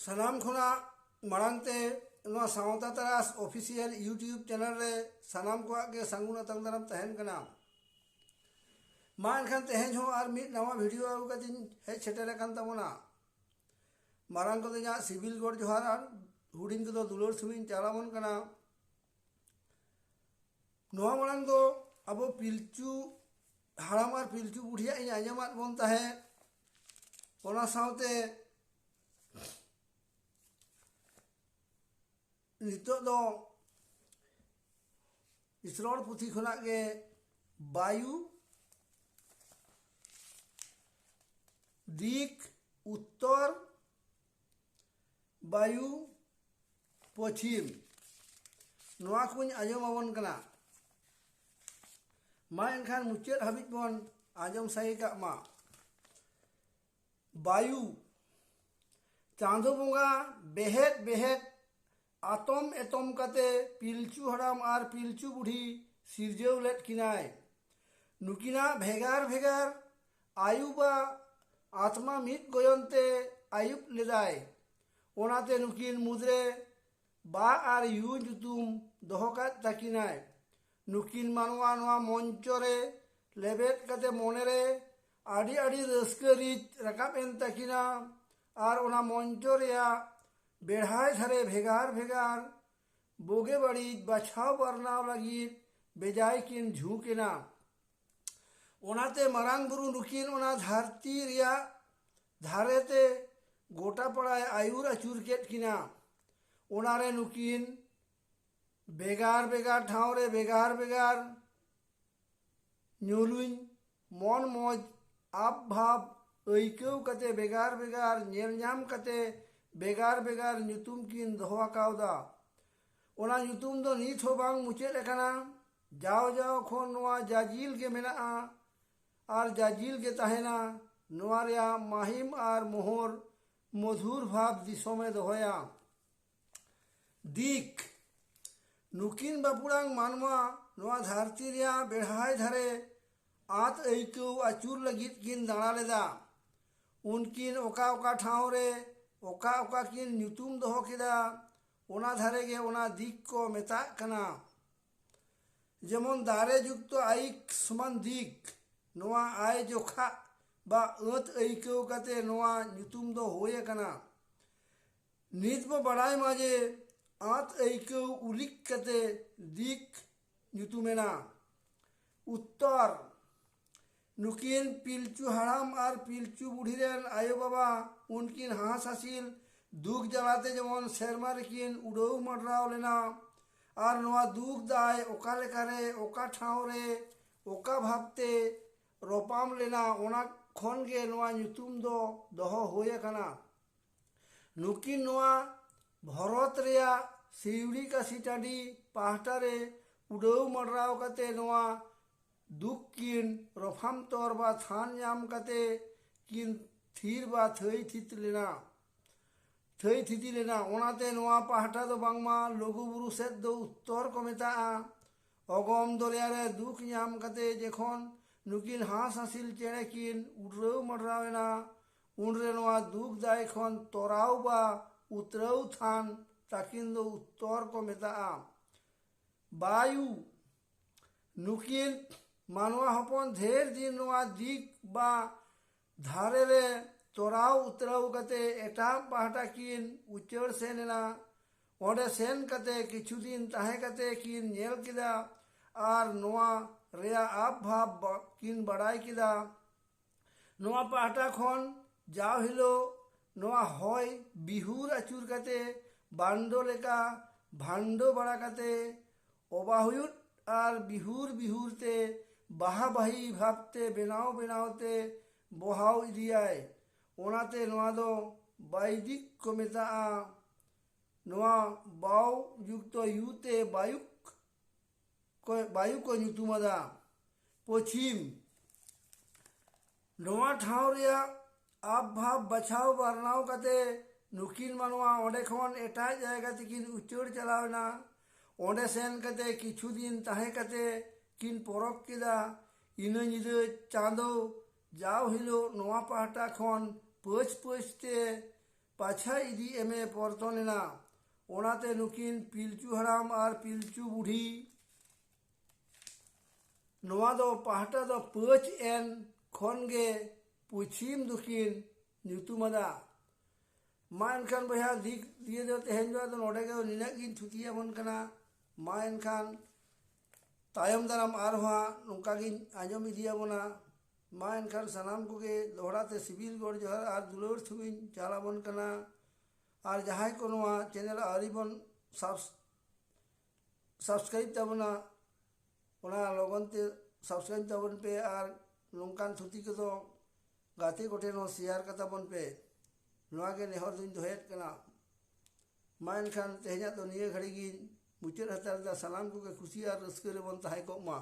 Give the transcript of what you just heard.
सानाम खुना मांगते सावता तरास ऑफिशियल यूट्यूब चैनल रे सानाम को आगे सांगुना तंगदाराम तहन कना मा एनखान तेहें हो आर मिद नवा वीडियो आगु कदिन हेज सेटेर कान तमोना मारांग को जा सिविल कोड जोहार आर हुडिन को दुलर सुमिन चालामन कना नवा मारांग दो अब पिलचू हाड़ाम आर पिलचू बुढ़िया इन आंजमात बन ताहे ओना सावते नितो दो इसरोड़ पुथी खुना के वायु दिक उत्तर वायु पश्चिम नवा कुछ आजम आवन कना मा एनखान मुचाद हाबिज बन आजम सही का मा वायु चांदो बंगा बेहेद बेहेद आतम एतम कते पिलचू हराम आर पिलचू बुढ़ी सिरजेव लेट किनाय नुकिना भेगार भेगार आयुबा आत्मा मित गोयनते आयुब लेदाय ओनाते नुकिन मुद्रे बा आर यू जुतुम दोहका ताकिनाय नुकिन मानवा नवा मंचरे लेबेट कते मोनेरे आड़ी आड़ी रस्करित रकाब एन ताकिना आर ओना मंचरेया बेढ़ाई धरे भेगार भेगार बोगे बड़ी बछाव बरनाव लगी बेजाय किन झुकेना ओनाते मारांग बुरु नुकिन ओना धरती रिया धारेते गोटा पड़ाय आयुर अचूर केट किना ओनारे नुकिन बेगार बेगार ठाव रे बेगार बेगार न्यूलुइन मन मौज आप भाव ऐकव कते बेगार बेगार नेल नाम कते बेगार बेगार ᱧᱩᱛᱩᱢ किन दोहो आकावदा ओना ᱧᱩᱛᱩᱢ दो नीत हो बांग मुचेद एकाना जाओ जाओ खोन नोआ जाजिल के मेनाआ आर जाजिल के तहेना नोआ रिया माहिम आर मोहर मधुर भाव दिसो में दोहया दिक नुकिन बापुरांग मानवा नोआ धरती रिया बेढ़ाई धरे आत ऐकौ आचुर लगित किन दाड़ा लेदा उनकिन ओका ओका ठाव रे ओका ओका किन ᱧᱩᱛᱩᱢ दोहो केदा ओना धारे गे ओना दिक को मेता कना जेमन दारे जुक्त आइक समान दिक नोआ आय जोखा बा अत ऐकौ कते नोआ ᱧᱩᱛᱩᱢ दो होये कना नित बो बड़ाई माजे आत ऐकौ उलिक कते दिक ᱧᱩᱛᱩमेना उत्तर नुकिन पिलचू हराम आर पिलचू बुढ़ी रेन आयो बाबा उनकिन हास हासिल दुख जलाते जमन शेरमा रेकिन उड़ौ मडराव लेना आर नोआ दुख दाय ओका लेकारे ओका ठाव रे ओका भाबते रोपाम लेना ओना खन गे नोआ ᱧᱩᱛᱩᱢ दो दोहो होये कना नुकिन नोआ भरत रेया सिवड़ी का सिटाडी पाहटा रे उड़ौ मडराव कते नोआ दुख किन रफाम तोर बा थान नाम कते किन थीर बा थई थित लेना थई थिति लेना ओनाते नोआ पाहटा दो बांगमा लघु बुरु सेद दो उत्तर को मेताआ अगम दरिया रे दुख नाम कते जेखन नुकिन हास हासिल चेणे किन उड़रौ मडरावेना उनरे नोआ दुख दाय खन तोराव बा उतरौ थान ताकिन दो उत्तर को मेताआ वायु नुकिन मानवा हपन धेर दिन नोआ दिक बा धारे रे तोराव उतराव कते एटा पाहटा किन उचड़ सेनेना ओंडे सेन कते किछु दिन ताहे कते किन नेल किदा आर नोआ रेया आप भाव किन बड़ाई किदा नोआ पाहटा खन जाव हिलो नोआ होय बिहुर अचूर कते बांडो लेका भांडो बड़ा कते ओबाहुयुट आर बिहुर बिहुर ते बाहा बाही भाबते बेनाव बेनावते बोहाव इदियाय ओनाते नोआ दो वैदिक को मेताआ नोआ बाव युक्त युते वायु को ᱧᱩᱛᱩᱢᱟदा पश्चिम नोआ ठाव रिया आप भाव बछाव बरनाव कते नुकिन मानवा ओंडे खन एटा जायगा तिकिन उचड़ चलावना ओंडे सेन कते किछु दिन ताहे कते किन परब किदा इना निदे चांदो जाव हिलो नोआ पाहटा खन पच पचते पाछा इदी एमे परतनेना। ओनाते नुकिन पिलचू हड़ाम और पिलचू बुढ़ी नोआ दो पाहटा दो पाँच एन खनगे पुछिम दुकिन ᱧᱩᱛᱩᱢᱟᱫᱟ। मा एनखान बया दिक दिए दो तेहन दो नोडे के निना गिन थुतिया बन कना। मा एनखान तायम दाराम आरहा नोंका गिन आंजम इदिया बना। मा एनखान सनाम कोगे दोहराते सिविल गोड़ जोहर और दुलौर थुबिन चाला बन कना। और जहां को नोआ चैनल आरी बन सब्सक्राइब ताबना ओना लगन ते सब्सक्राइब ताबन पे। और नोंकान थुति को तो गाते कोटे नो शेयर कता बन पे नोआ के नेहर दुन दोहेत कना। मा एनखान तेहना तो निये घड़ी गिन मुचाद हतार दा। सनाम को के खुशी और रस्के रे बन ताहे को मा।